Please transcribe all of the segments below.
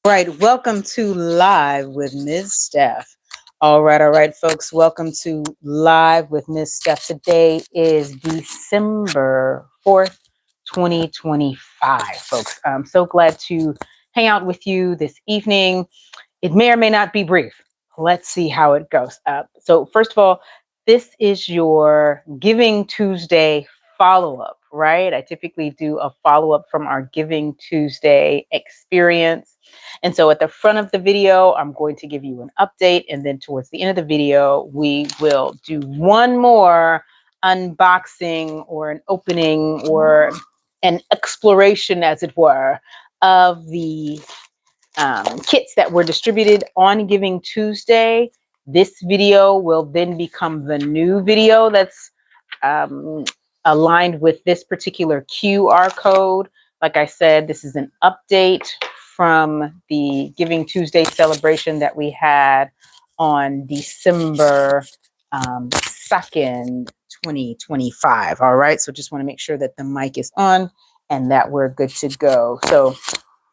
Right, welcome to Live with Ms. Steph. All right, folks, welcome to Live with Ms. Steph. Today is December 4th, 2025, folks. I'm so glad to hang out with you this evening. It may or may not be brief. Let's see how it goes. So, first of all, this is your Giving Tuesday follow up, right? I typically do a follow up from our Giving Tuesday experience. And so, at the front of the video, I'm going to give you an update. And then, towards the end of the video, we will do one more unboxing or an opening or an exploration, as it were, of the kits that were distributed on Giving Tuesday. This video will then become the new video that's um, aligned with this particular QR code. Like I said, this is an update from the Giving Tuesday celebration that we had on December 2nd, 2025. All right, so just want to make sure that the mic is on and that we're good to go. So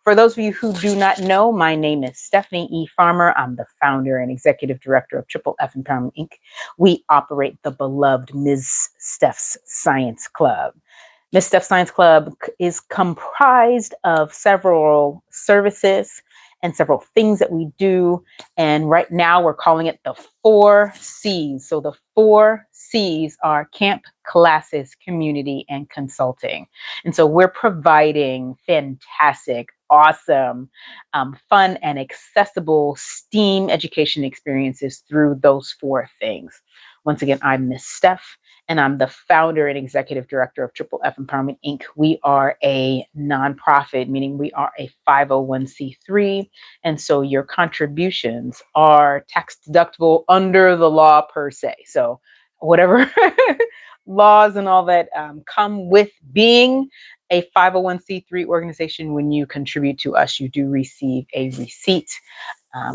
for those of you who do not know, my name is Stephanie E. Farmer. I'm the founder and executive director of Triple F Empowerment Inc. We operate the beloved Ms. Steph's Science Club. Ms. Steph's Science Club is comprised of several services and several things that we do. And right now we're calling it the 4Cs. So the 4Cs are camp, classes, community, and consulting. And so we're providing fantastic, awesome, fun, and accessible STEAM education experiences through those four things. Once again, I'm Miss Steph, and I'm the founder and executive director of Triple F Empowerment Inc. We are a nonprofit, meaning we are a 501c3. And so your contributions are tax deductible under the law per se. So whatever laws and all that come with being a 501c3 organization, when you contribute to us, you do receive a receipt.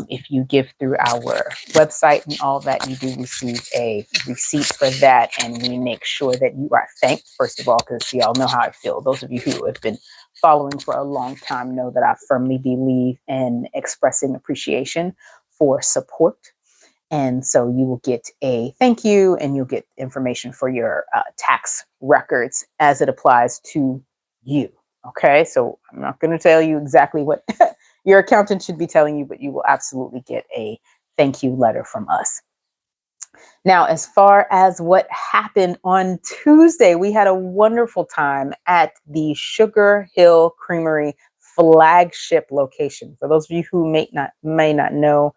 If you give through our website and all that, you do receive a receipt for that. And we make sure that you are thanked, first of all, because y'all know how I feel. Those of you who have been following for a long time know that I firmly believe in expressing appreciation for support. And so you will get a thank you and you'll get information for your tax records as it applies to you. Okay, so I'm not going to tell you exactly what your accountant should be telling you, but you will absolutely get a thank you letter from us. Now, as far as what happened on Tuesday, we had a wonderful time at the Sugar Hill Creamery flagship location. For those of you who may not know,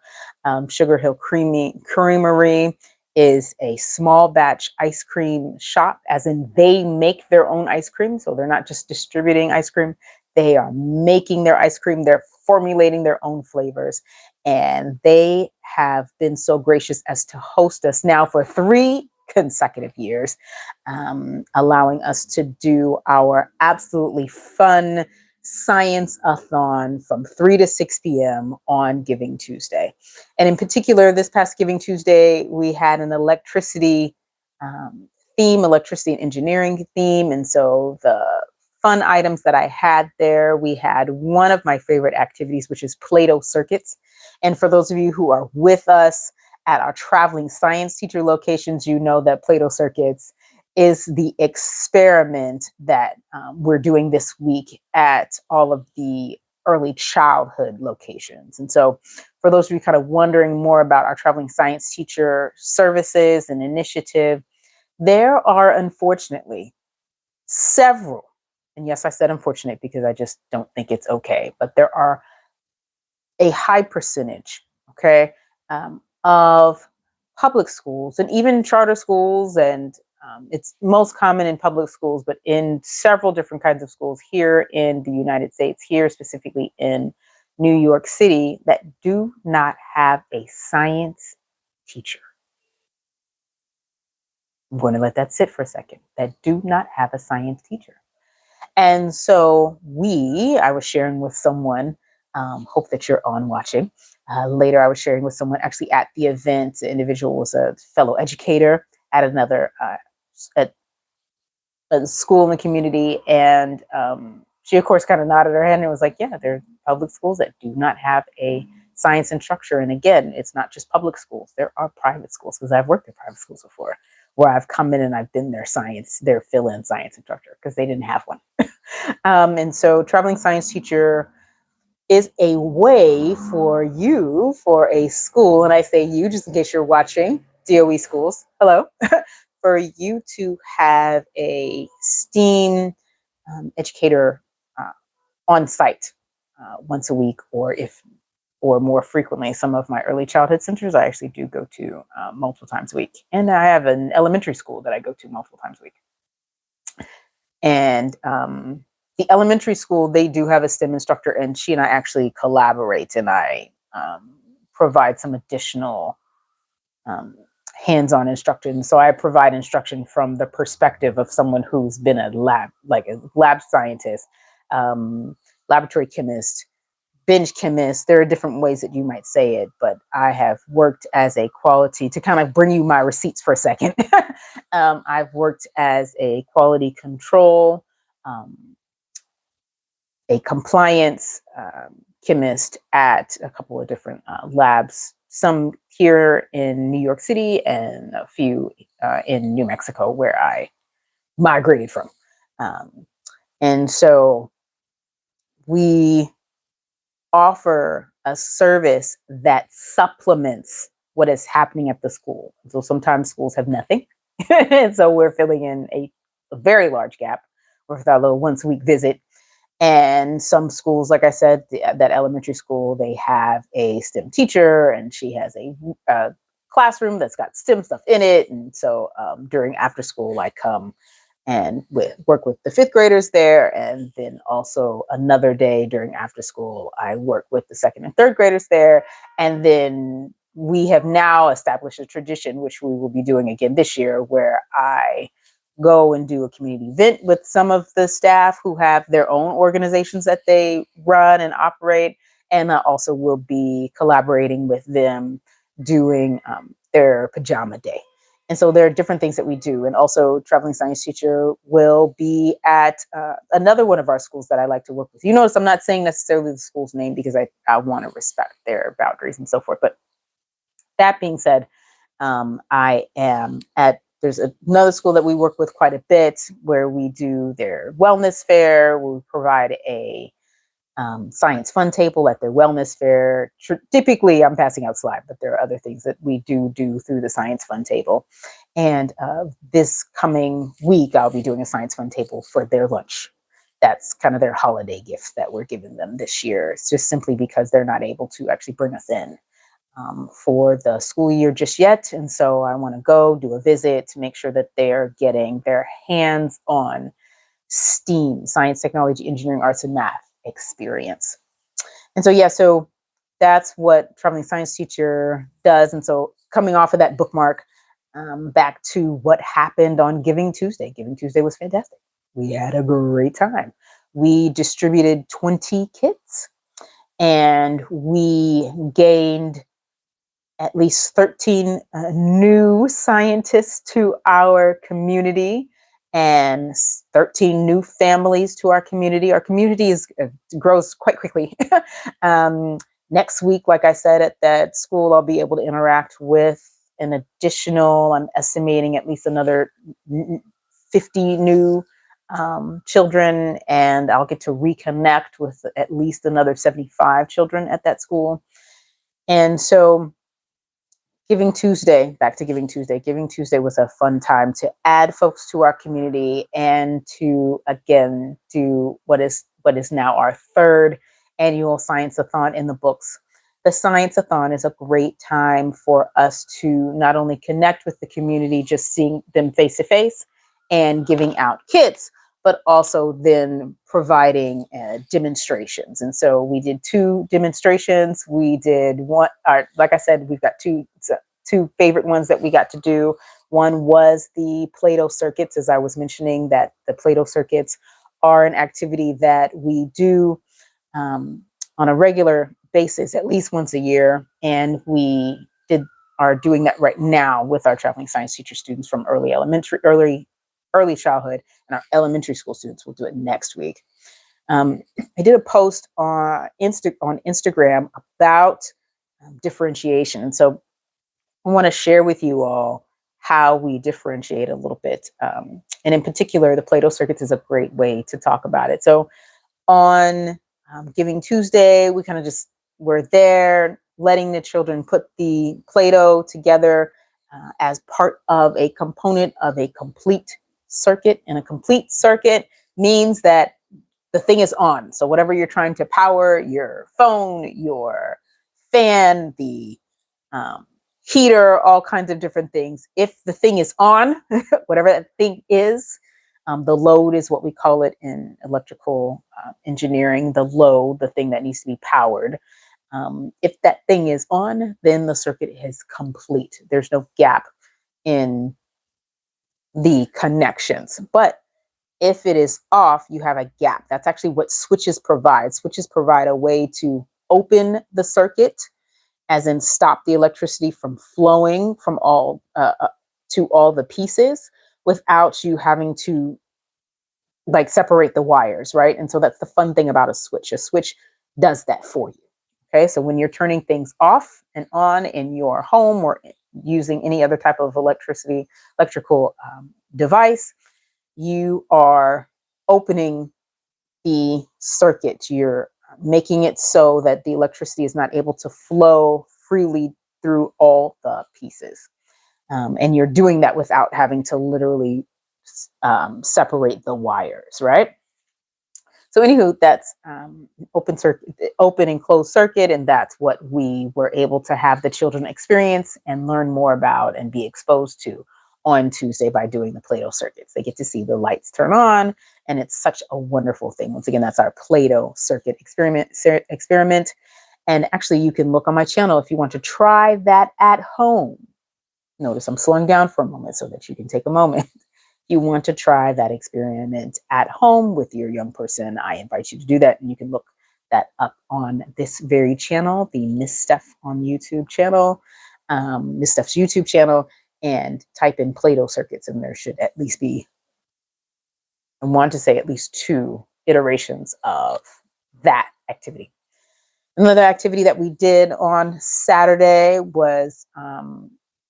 Sugar Hill Creamery is a small batch ice cream shop, as in they make their own ice cream. So they're not just distributing ice cream, they are making their ice cream, they're formulating their own flavors. And they have been so gracious as to host us now for 3 consecutive years, allowing us to do our absolutely fun Science-a-Thon from 3 to 6 p.m. on Giving Tuesday. And in particular, this past Giving Tuesday, we had an electricity theme, electricity and engineering theme. And so the fun items that I had there, we had one of my favorite activities, which is Play-Doh circuits. And for those of you who are with us at our traveling science teacher locations, you know that Play-Doh circuits is the experiment that we're doing this week at all of the early childhood locations. And so for those of you kind of wondering more about our traveling science teacher services and initiative, there are unfortunately several, and yes, I said unfortunate because I just don't think it's okay, but there are a high percentage, okay, of public schools and even charter schools, and it's most common in public schools, but in several different kinds of schools here in the United States, here specifically in New York City, that do not have a science teacher. I'm going to let that sit for a second. That do not have a science teacher. And so I was sharing with someone, hope that you're on watching. Later, I was sharing with someone actually at the event. The individual was a fellow educator at another at a school in the community. And she, of course, kind of nodded her head and was like, yeah, there are public schools that do not have a science instructor. And again, it's not just public schools. There are private schools, because I've worked at private schools before, where I've come in and I've been their fill-in science instructor because they didn't have one. And so traveling science teacher is a way for you, for a school, and I say you just in case you're watching DOE schools, hello, for you to have a STEAM educator on site once a week, or more frequently. Some of my early childhood centers I actually do go to multiple times a week. And I have an elementary school that I go to multiple times a week. And the elementary school, they do have a STEM instructor, and she and I actually collaborate, and I provide some additional hands-on instruction. So I provide instruction from the perspective of someone who's been a lab scientist, laboratory chemist, bench chemist. There are different ways that you might say it, but I have worked as a quality, to kind of bring you my receipts for a second. I've worked as a quality control, a compliance chemist at a couple of different labs, some here in New York City and a few in New Mexico, where I migrated from. And so we offer a service that supplements what is happening at the school. So sometimes schools have nothing. And so we're filling in a very large gap with our little once a week visit. And some schools, like I said, that elementary school, they have a STEM teacher, and she has a classroom that's got STEM stuff in it. And so during after school, I come and work with the fifth graders there. And then also another day during after school, I work with the second and third graders there. And then we have now established a tradition, which we will be doing again this year, where I go and do a community event with some of the staff who have their own organizations that they run and operate. And I also will be collaborating with them doing their pajama day. And so there are different things that we do. And also traveling science teacher will be at another one of our schools that I like to work with. You notice I'm not saying necessarily the school's name, because I want to respect their boundaries and so forth. But that being said, there's another school that we work with quite a bit, where we do their wellness fair. We provide a science fun table at their wellness fair. Typically, I'm passing out slide, but there are other things that we do through the science fun table. And this coming week, I'll be doing a science fun table for their lunch. That's kind of their holiday gift that we're giving them this year. It's just simply because they're not able to actually bring us in for the school year just yet. And so I want to go do a visit to make sure that they're getting their hands on STEAM, science, technology, engineering, arts, and math experience. And so, so that's what traveling science teacher does. And so coming off of that bookmark, back to what happened on Giving Tuesday. Giving Tuesday was fantastic. We had a great time. We distributed 20 kits, and we gained at least 13 new scientists to our community, and 13 new families to our community. Our community grows quite quickly. Next week, like I said, at that school, I'll be able to interact with an additional, I'm estimating at least another 50 new children, and I'll get to reconnect with at least another 75 children at that school. And so Giving Tuesday, back to Giving Tuesday. Giving Tuesday was a fun time to add folks to our community, and to, again, do what is now our third annual Science-a-Thon in the books. The Science-a-Thon is a great time for us to not only connect with the community, just seeing them face to face and giving out kits, but also then providing demonstrations. And so we did 2 demonstrations. We did one, like I said, we've got two favorite ones that we got to do. One was the Play-Doh circuits, as I was mentioning, that the Play-Doh circuits are an activity that we do on a regular basis, at least once a year. And we are doing that right now with our traveling science teacher students from early childhood, and our elementary school students will do it next week. I did a post on Instagram about differentiation. And so I want to share with you all how we differentiate a little bit. And in particular, the Play-Doh circuits is a great way to talk about it. So on Giving Tuesday, we kind of just were there letting the children put the Play-Doh together as part of a component of a complete circuit. And a complete circuit means that the thing is on. So whatever you're trying to power, your phone, your fan, the heater, all kinds of different things. If the thing is on, whatever that thing is, the load is what we call it in electrical engineering, the load, the thing that needs to be powered. If that thing is on, then the circuit is complete. There's no gap in the connections. But if it is off, you have a gap. That's actually what switches provide. Switches provide a way to open the circuit, as in stop the electricity from flowing from all to all the pieces without you having to like separate the wires, right? And so that's the fun thing about a switch. A switch does that for you. Okay, so when you're turning things off and on in your home or using any other type of electrical device, you are opening the circuit. You're making it so that the electricity is not able to flow freely through all the pieces. And you're doing that without having to literally separate the wires, right? So anywho, that's open and closed circuit, and that's what we were able to have the children experience and learn more about and be exposed to on Tuesday by doing the Play-Doh circuits. They get to see the lights turn on, and it's such a wonderful thing. Once again, that's our Play-Doh circuit experiment. And actually, you can look on my channel if you want to try that at home. Notice I'm slowing down for a moment so that you can take a moment. You want to try that experiment at home with your young person, I invite you to do that. And you can look that up on this very channel, the Miss Steph on YouTube channel, Miss Steph's YouTube channel, and type in Play-Doh circuits. And there should at least be, I want to say at least 2 iterations of that activity. Another activity that we did on Saturday was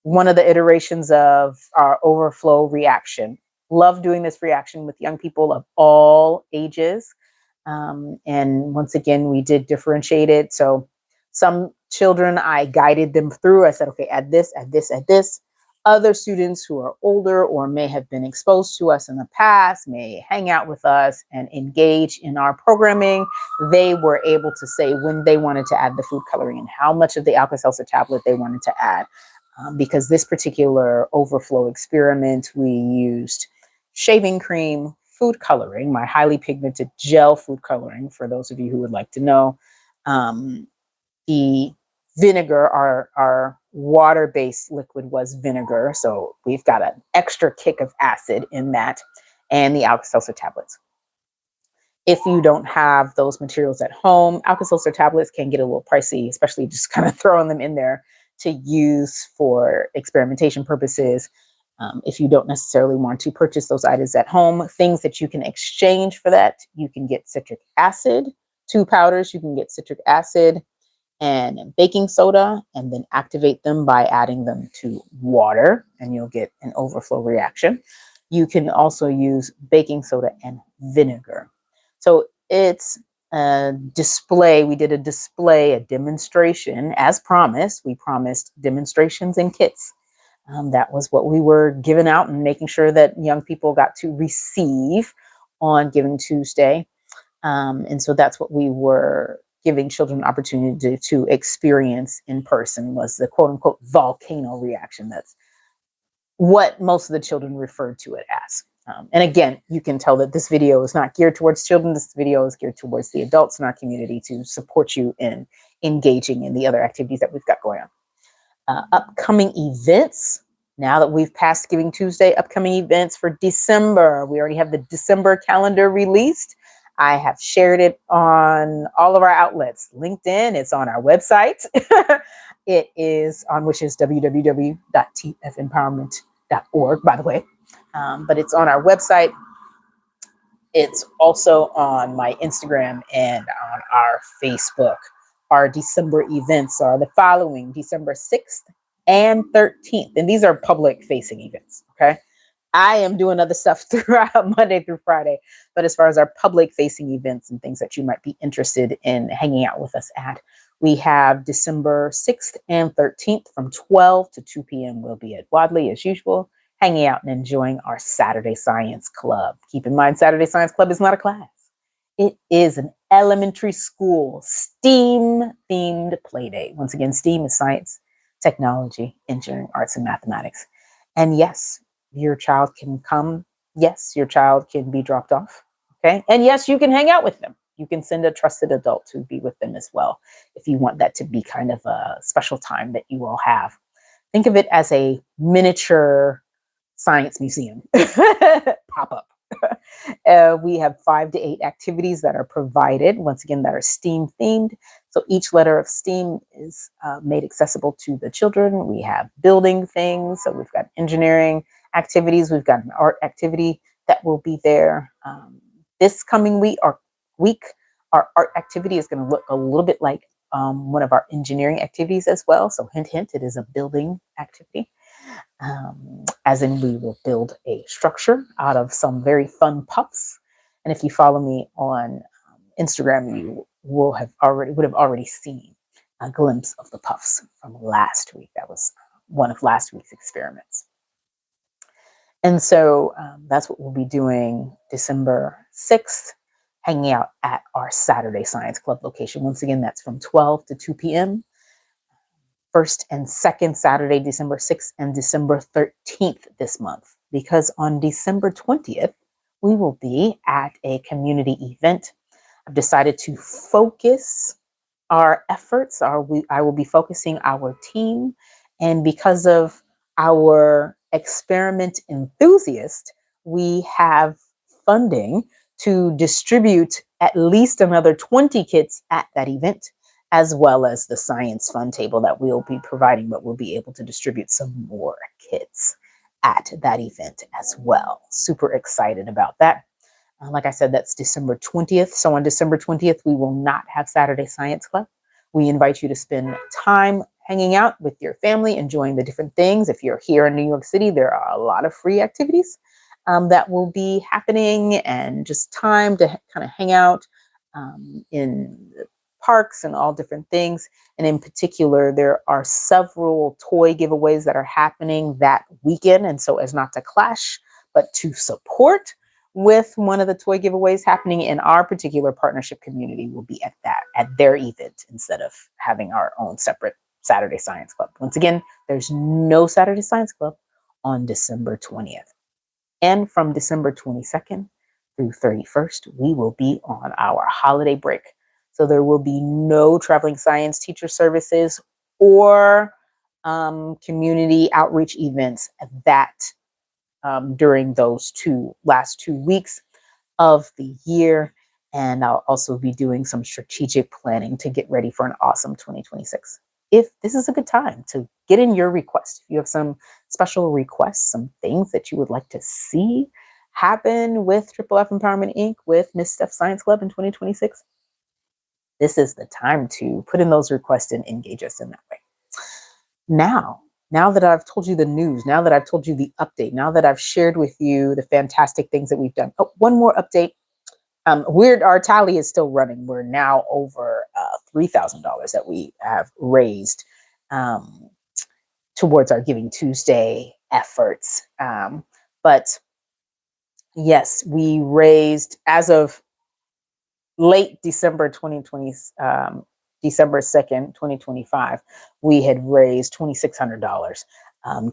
one of the iterations of our overflow reaction. Love doing this reaction with young people of all ages. And once again, we did differentiate it. So some children, I guided them through. I said, okay, add this, add this, add this. Other students who are older or may have been exposed to us in the past, may hang out with us and engage in our programming. They were able to say when they wanted to add the food coloring and how much of the Alka-Seltzer tablet they wanted to add. Because this particular overflow experiment, we used shaving cream, food coloring, my highly pigmented gel food coloring, for those of you who would like to know. The vinegar, our water-based liquid was vinegar. So we've got an extra kick of acid in that, and the Alka-Seltzer tablets. If you don't have those materials at home, Alka-Seltzer tablets can get a little pricey, especially just kind of throwing them in there to use for experimentation purposes. If you don't necessarily want to purchase those items at home, things that you can exchange for that, you can get citric acid, 2 powders. You can get citric acid and baking soda, and then activate them by adding them to water, and you'll get an overflow reaction. You can also use baking soda and vinegar. So it's a display. We did a display, a demonstration, as promised. We promised demonstrations and kits. That was what we were giving out and making sure that young people got to receive on Giving Tuesday. And so that's what we were giving children an opportunity to experience in person, was the quote unquote volcano reaction. That's what most of the children referred to it as. And again, you can tell that this video is not geared towards children. This video is geared towards the adults in our community to support you in engaging in the other activities that we've got going on. Upcoming events. Now that we've passed Giving Tuesday, upcoming events for December. We already have the December calendar released. I have shared it on all of our outlets. LinkedIn, it's on our website. It is on, which is www.tfempowerment.org, by the way. But it's on our website. It's also on my Instagram and on our Facebook. Our December events are the following: December 6th and 13th. And these are public facing events. Okay. I am doing other stuff throughout Monday through Friday. But as far as our public facing events and things that you might be interested in hanging out with us at, we have December 6th and 13th from 12 to 2 p.m. We'll be at Wadley as usual, hanging out and enjoying our Saturday Science Club. Keep in mind, Saturday Science Club is not a class. It is an elementary school STEAM themed play day. Once again, STEAM is science, technology, engineering, arts, and mathematics. And yes, your child can come. Yes, your child can be dropped off. Okay. And yes, you can hang out with them. You can send a trusted adult to be with them as well if you want that to be kind of a special time that you all have. Think of it as a miniature science museum pop up. We have 5 to 8 activities that are provided, once again, that are STEAM themed. So each letter of STEAM is made accessible to the children. We have building things. So we've got engineering activities. We've got an art activity that will be there. This coming week, our art activity is going to look a little bit like one of our engineering activities as well. So hint, hint, it is a building activity. As in we will build a structure out of some very fun puffs. And if you follow me on Instagram, you would have already seen a glimpse of the puffs from last week. That was one of last week's experiments. And so that's what we'll be doing December 6th, hanging out at our Saturday Science Club location. Once again, that's from 12 to 2 p.m. First and second Saturday, December 6th and December 13th this month, because on December 20th, we will be at a community event. I've decided to focus our efforts. I will be focusing our team. And because of our experiment enthusiast, we have funding to distribute at least another 20 kits at that event, as well as the science fun table that we'll be providing, but we'll be able to distribute some more kits at that event as well. Super excited about that. Like I said, that's December 20th. So on December 20th, we will not have Saturday Science Club. We invite you to spend time hanging out with your family, enjoying the different things. If you're here in New York City, there are a lot of free activities that will be happening, and just time to kind of hang out in the parks and all different things. And in particular, there are several toy giveaways that are happening that weekend. And so as not to clash, but to support with one of the toy giveaways happening in our particular partnership community, will be at their event instead of having our own separate Saturday Science Club. Once again, there's no Saturday Science Club on December 20th. And from December 22nd through 31st, we will be on our holiday break. So there will be no traveling science teacher services or community outreach events during those last 2 weeks of the year. And I'll also be doing some strategic planning to get ready for an awesome 2026. If this is a good time to get in your request, if you have some special requests, some things that you would like to see happen with Triple F Empowerment Inc., with Miss Steph Science Club in 2026, this is the time to put in those requests and engage us in that way. Now that I've told you the news, now that I've told you the update, now that I've shared with you the fantastic things that we've done. Oh, one more update. Our tally is still running. We're now over $3,000 that we have raised towards our Giving Tuesday efforts. But yes, we raised, as of late December 2020, December 2nd, 2025, we had raised $2,600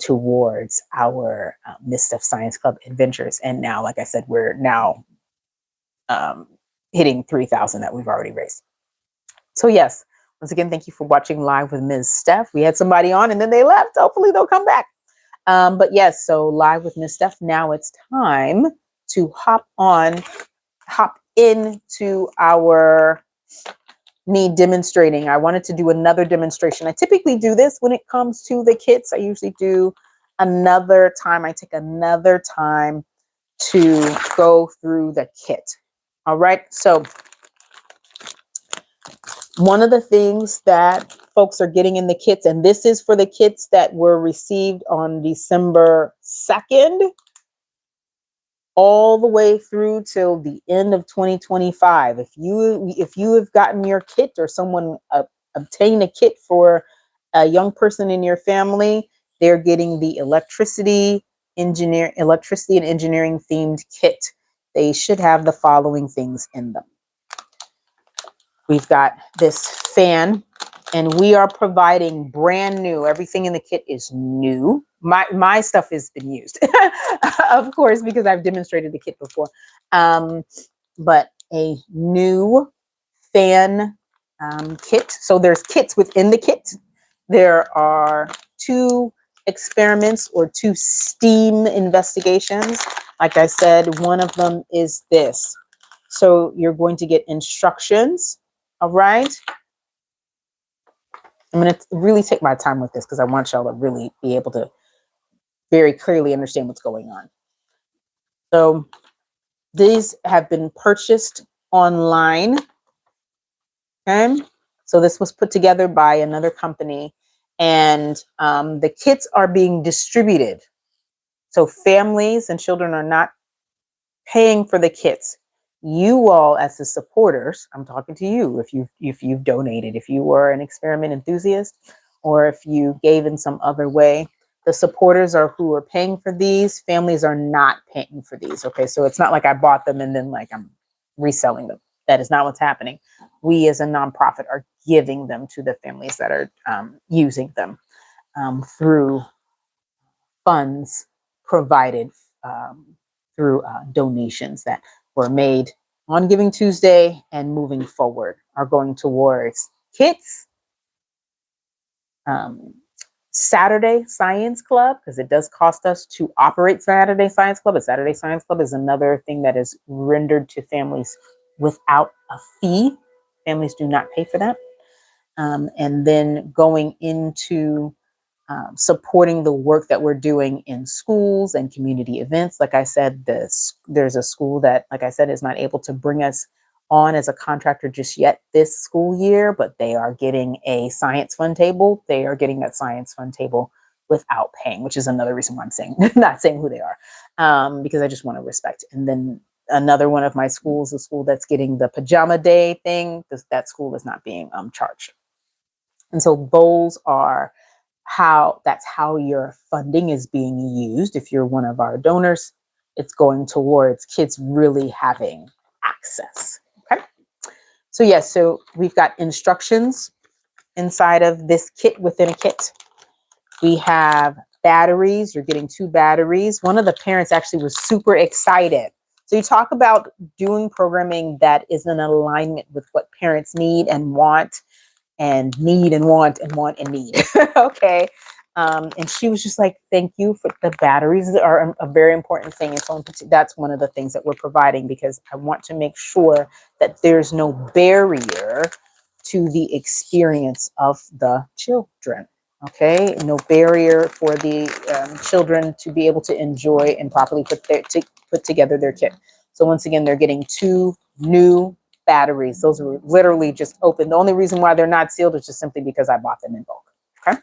towards our Miss Steph Science Club adventures. And now, like I said, we're now hitting 3,000 that we've already raised. So yes, once again, thank you for watching Live with Ms. Steph. We had somebody on and then they left. Hopefully they'll come back. But yes, so Live with Ms. Steph. Now it's time to hop into our me demonstrating. I wanted to do another demonstration. I typically do this when it comes to the kits. I usually do another time. I take another time to go through the kit. All right. So one of the things that folks are getting in the kits, and this is for the kits that were received on December 2nd, all the way through till the end of 2025. If you have gotten your kit, or someone obtained a kit for a young person in your family, they're getting the electricity and engineering themed kit. They should have the following things in them. We've got this fan, and we are providing brand new. Everything in the kit is new. My stuff has been used, of course, because I've demonstrated the kit before. But a new fan kit. So there's kits within the kit. There are 2 experiments or 2 STEAM investigations. Like I said, one of them is this. So you're going to get instructions. All right. I'm going to really take my time with this because I want y'all to really be able to very clearly understand what's going on. So these have been purchased online. Okay. So this was put together by another company, and the kits are being distributed. So families and children are not paying for the kits. You all, as the supporters, I'm talking to you. If you've donated, if you were an experiment enthusiast, or if you gave in some other way, the supporters are who are paying for these. Families are not paying for these. Okay, so it's not like I bought them and then like I'm reselling them. That is not what's happening. We as a nonprofit are giving them to the families that are using them through funds provided through donations that were made on Giving Tuesday and moving forward, are going towards kits, Saturday Science Club, because it does cost us to operate Saturday Science Club. A Saturday Science Club is another thing that is rendered to families without a fee. Families do not pay for that. And then going into supporting the work that we're doing in schools and community events. Like I said, there's a school that, like I said, is not able to bring us on as a contractor just yet this school year, but they are getting a science fund table. They are getting that science fund table without paying, which is another reason why I'm saying, not saying who they are, because I just want to respect. And then another one of my schools, the school that's getting the pajama day thing, that school is not being charged. And so those are that's how your funding is being used. If you're one of our donors, it's going towards kids really having access. Okay. So yes, so we've got instructions inside of this kit within a kit. We have batteries. You're getting 2 batteries. One of the parents actually was super excited. So you talk about doing programming that is in alignment with what parents need and want, and need and want and want and need. Okay. And she was just like, thank you for the batteries are a very important thing. And so that's one of the things that we're providing, because I want to make sure that there's no barrier to the experience of the children. Okay. No barrier for the children to be able to enjoy and properly put together their kit. So once again, they're getting 2 new batteries. Those were literally just open. The only reason why they're not sealed is just simply because I bought them in bulk. Okay.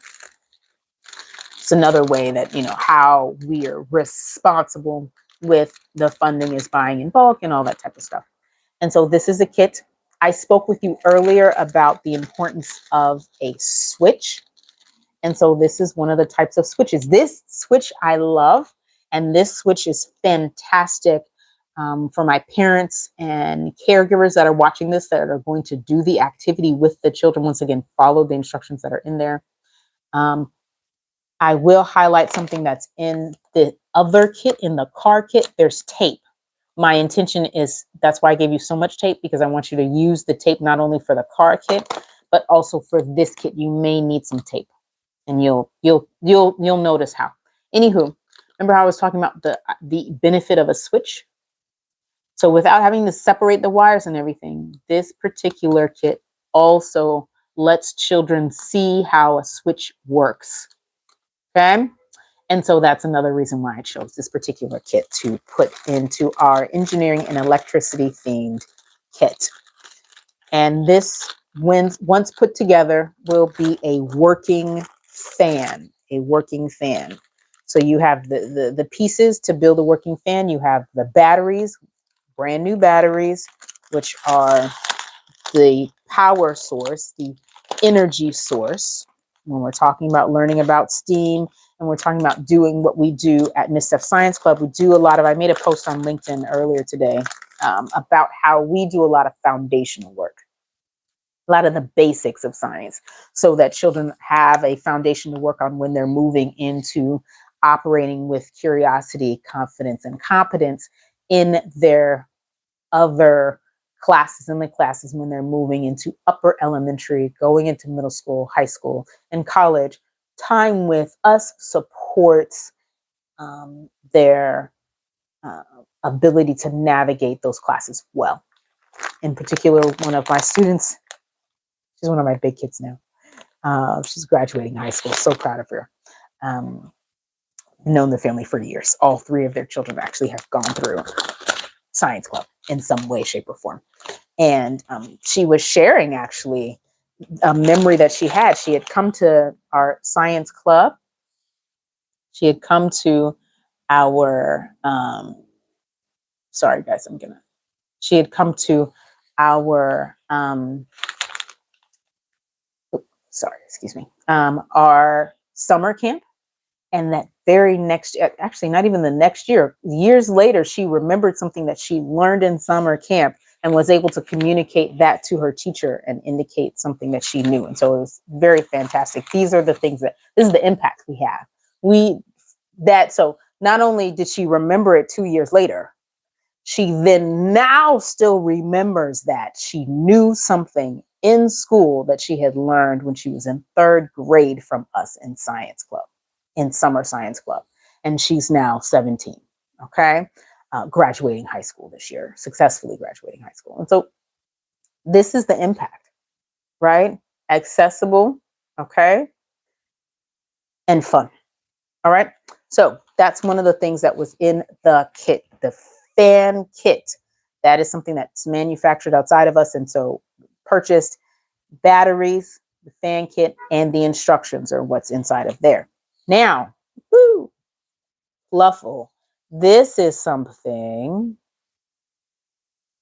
It's another way that, how we are responsible with the funding is buying in bulk and all that type of stuff. And so this is a kit. I spoke with you earlier about the importance of a switch. And so this is one of the types of switches. This switch I love, and this switch is fantastic for my parents and caregivers that are watching this, that are going to do the activity with the children. Once again, follow the instructions that are in there. I will highlight something that's in the other kit, in the car kit. There's tape. My intention is, that's why I gave you so much tape, because I want you to use the tape not only for the car kit, but also for this kit. You may need some tape, and you'll notice how. Anywho, remember how I was talking about the benefit of a switch? So without having to separate the wires and everything, this particular kit also lets children see how a switch works. Okay. And so that's another reason why I chose this particular kit to put into our engineering and electricity themed kit. And this, when once put together, will be a working fan, a working fan. So you have the pieces to build a working fan. You have the batteries, brand new batteries, which are the power source, the energy source. When we're talking about learning about STEAM and we're talking about doing what we do at Miss Steph Science Club, we do a lot of, I made a post on LinkedIn earlier today about how we do a lot of foundational work, a lot of the basics of science, so that children have a foundation to work on when they're moving into operating with curiosity, confidence, and competence in their other classes, in the classes when they're moving into upper elementary, going into middle school, high school, and college. Time with us supports their ability to navigate those classes well. In particular, one of my students, she's one of my big kids now. She's graduating high school. So proud of her. Known the family for years. All three of their children actually have gone through Science Club in some way, shape, or form. And she was sharing actually a memory that she had. She had come to our science club. She had come to our, sorry guys, she had come to our, our summer camp. And that very next, actually not even the next year, years later, she remembered something that she learned in summer camp and was able to communicate that to her teacher and indicate something that she knew. And so it was very fantastic. These are the things this is the impact we have. So not only did she remember it 2 years later, she then now still remembers that she knew something in school that she had learned when she was in 3rd grade from us in science club, in summer science club. And she's now 17, okay? Graduating high school this year, successfully graduating high school. And so this is the impact, right? Accessible, okay? And fun, all right? So that's one of the things that was in the kit, the fan kit. That is something that's manufactured outside of us. And so purchased batteries, the fan kit, and the instructions are what's inside of there. Now, Fluffle. This is something,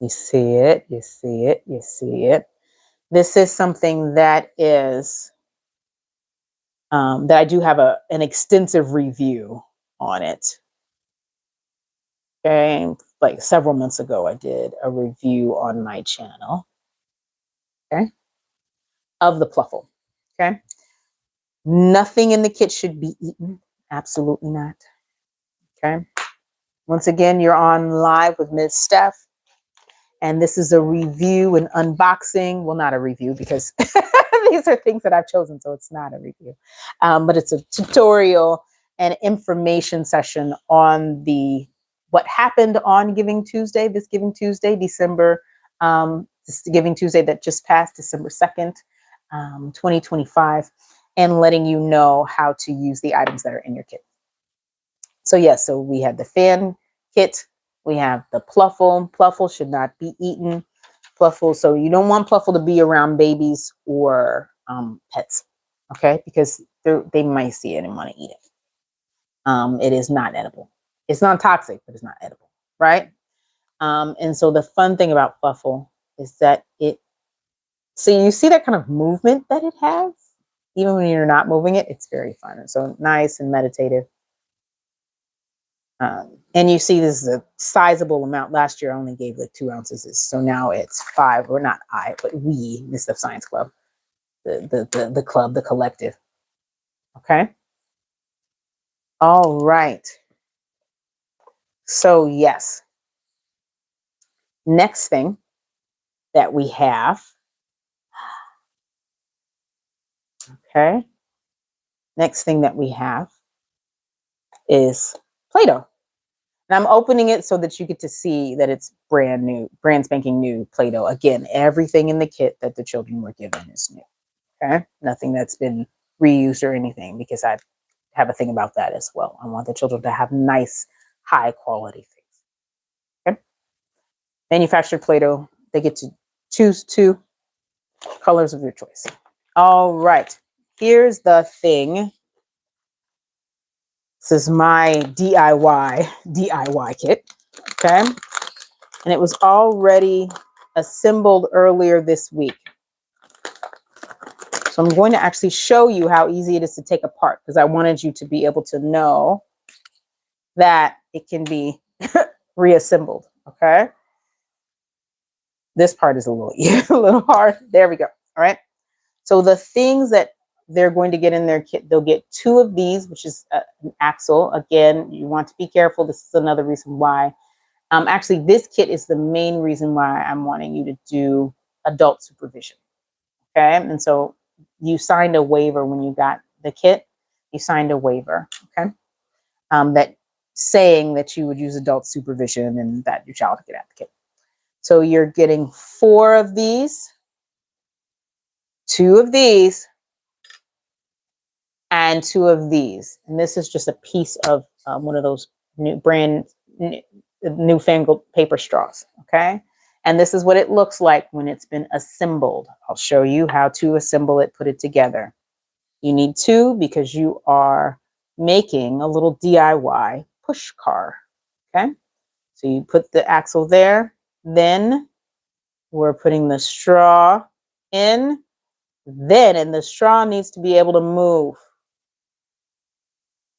you see it, you see it, you see it. This is something that is, that I do have an extensive review on it. Okay, like several months ago, I did a review on my channel, okay, of the Fluffle, okay? Nothing in the kit should be eaten, absolutely not, okay? Once again, you're on live with Ms. Steph. And this is a review and unboxing. Well, not a review because these are things that I've chosen, so it's not a review. But it's a tutorial and information session on what happened on Giving Tuesday, this Giving Tuesday, this Giving Tuesday that just passed, December 2nd, 2025, and letting you know how to use the items that are in your kit. So yes, so we had the fan kit. We have the Pluffle. Pluffle should not be eaten. Pluffle, so you don't want Pluffle to be around babies or pets, okay? Because they might see it and want to eat it. It is not edible. It's not toxic, but it's not edible, right? And so the fun thing about Pluffle is that so you see that kind of movement that it has, even when you're not moving it, it's very fun. And so nice and meditative. And you see this is a sizable amount. Last year I only gave like 2 ounces. So now it's 5, or not I, but we, Miss Steph Science Club, the club, the collective. Okay. All right. So yes. Next thing that we have. Okay. Next thing that we have is Play-Doh. And I'm opening it so that you get to see that it's brand new, brand spanking new Play-Doh. Again, everything in the kit that the children were given is new. Okay, nothing that's been reused or anything, because I've have a thing about that as well. I want the children to have nice, high quality things. Okay. Manufactured Play-Doh, they get to choose 2 colors of your choice. All right. Here's the thing. This is my DIY kit. Okay. And it was already assembled earlier this week. So I'm going to actually show you how easy it is to take apart, because I wanted you to be able to know that it can be reassembled. Okay. This part is a little, a little hard. There we go. All right. So the things that they're going to get in their kit, they'll get 2 of these, which is an axle. Again, you want to be careful. This is another reason why. Actually, this kit is the main reason why I'm wanting you to do adult supervision. Okay. And so you signed a waiver when you got the kit. You signed a waiver. Okay. That saying that you would use adult supervision and that your child could get out the kit. So you're getting 4 of these, 2 of these, and 2 of these. And this is just a piece of one of those newfangled paper straws. Okay. And this is what it looks like when it's been assembled. I'll show you how to assemble it, put it together. You need 2 because you are making a little DIY push car. Okay. So you put the axle there, then we're putting the straw in, and the straw needs to be able to move.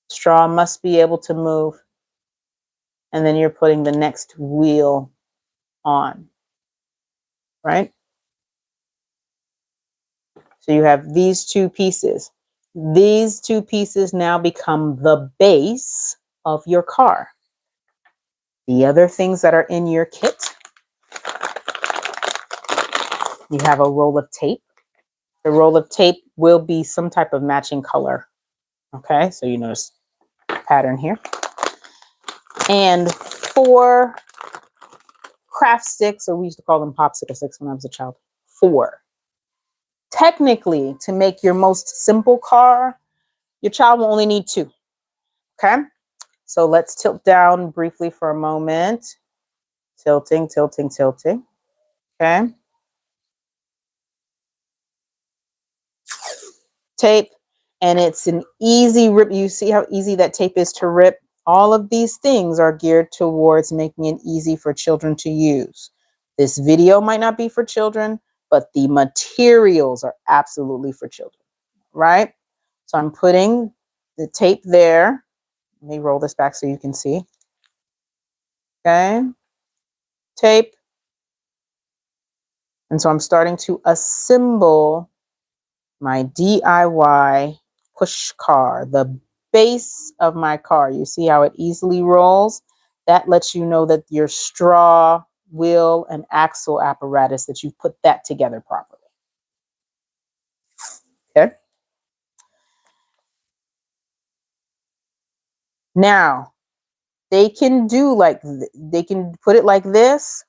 Straw must be able to move. And then you're putting the next wheel on, right? So you have these 2 pieces. These 2 pieces now become the base of your car. The other things that are in your kit, you have a roll of tape. The roll of tape will be some type of matching color. Okay, so you notice pattern here. And 4 craft sticks, or we used to call them popsicle sticks when I was a child. 4. Technically, to make your most simple car, your child will only need 2. Okay, so let's tilt down briefly for a moment. Tilting, tilting, tilting. Okay. Tape, and it's an easy rip. You see how easy that tape is to rip? All of these things are geared towards making it easy for children to use. This video might not be for children, but the materials are absolutely for children, right? So I'm putting the tape there. Let me roll this back so you can see. Okay. Tape. And so I'm starting to assemble my DIY push car, the base of my car. You see how it easily rolls? That lets you know that your straw, wheel, and axle apparatus, that you've put that together properly. Okay. Now, they can do they can put it like this.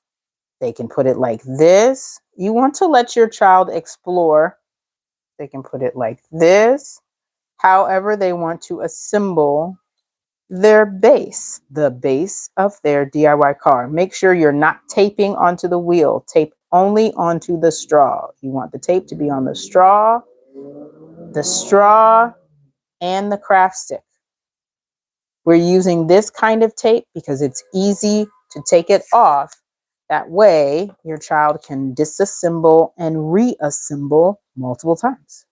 They can put it like this. You want to let your child explore. They can put it like this. However they want to assemble their base, the base of their DIY car. Make sure you're not taping onto the wheel. Tape only onto the straw. You want the tape to be on the straw, and the craft stick. We're using this kind of tape because it's easy to take it off. That way, your child can disassemble and reassemble multiple times.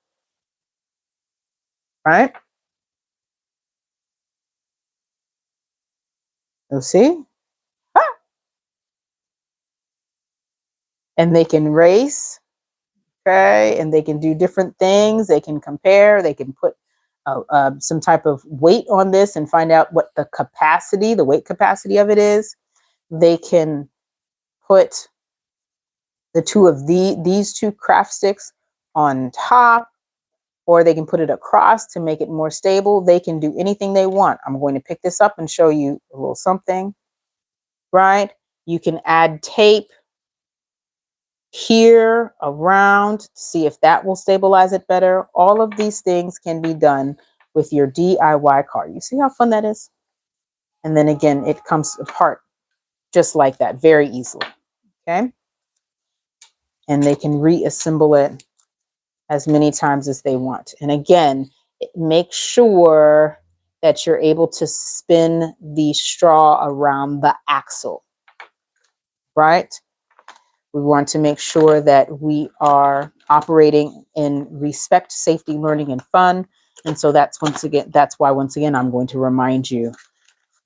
Right? You see? Ah! And they can race. Okay, and they can do different things. They can compare. They can put some type of weight on this and find out what the weight capacity of it is. They can put the 2 of these 2 craft sticks on top, or they can put it across to make it more stable. They can do anything they want. I'm going to pick this up and show you a little something, right? You can add tape here around to see if that will stabilize it better. All of these things can be done with your DIY card. You see how fun that is? And then again, it comes apart just like that, very easily. Okay. And they can reassemble it as many times as they want. And again, make sure that you're able to spin the straw around the axle, right? We want to make sure that we are operating in respect, safety, learning, and fun. And so that's why once again, I'm going to remind you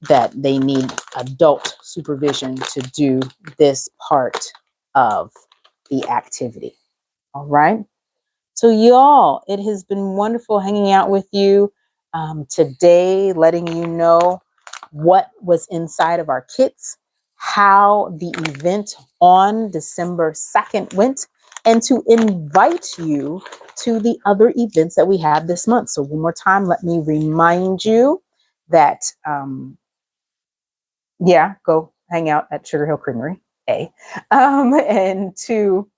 that they need adult supervision to do this part of the activity. All right. So y'all, it has been wonderful hanging out with you today, letting you know what was inside of our kits, how the event on December 2nd went, and to invite you to the other events that we have this month. So one more time, let me remind you that, go hang out at Sugar Hill Creamery, A. And two,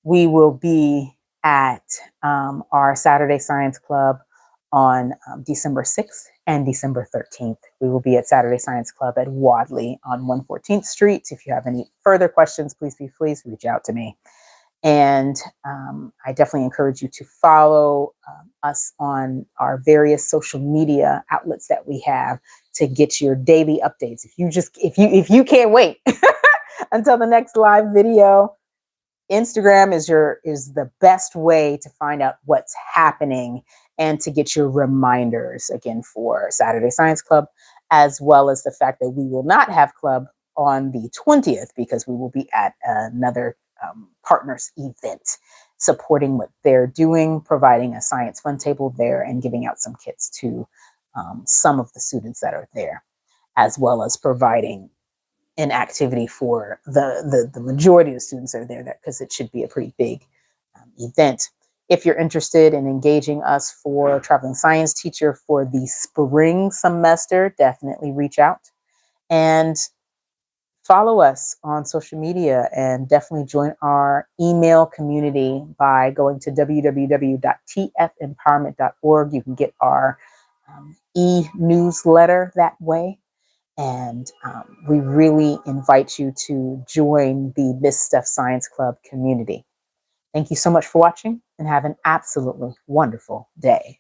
we will be at our Saturday Science Club on December 6th and December 13th. We will be at Saturday Science Club at Wadley on 114th Street. If you have any further questions, please reach out to me. And I definitely encourage you to follow us on our various social media outlets that we have to get your daily updates. If you can't wait until the next live video, Instagram is the best way to find out what's happening and to get your reminders again for Saturday Science Club, as well as the fact that we will not have club on the 20th because we will be at another partners event supporting what they're doing, providing a science fun table there and giving out some kits to some of the students that are there, as well as providing an activity for the majority of the students that are there, because it should be a pretty big event. If you're interested in engaging us for traveling science teacher for the spring semester, definitely reach out and follow us on social media, and definitely join our email community by going to www.tfempowerment.org. You can get our e-newsletter that way. And we really invite you to join the This Stuff Science Club community. Thank you so much for watching, and have an absolutely wonderful day.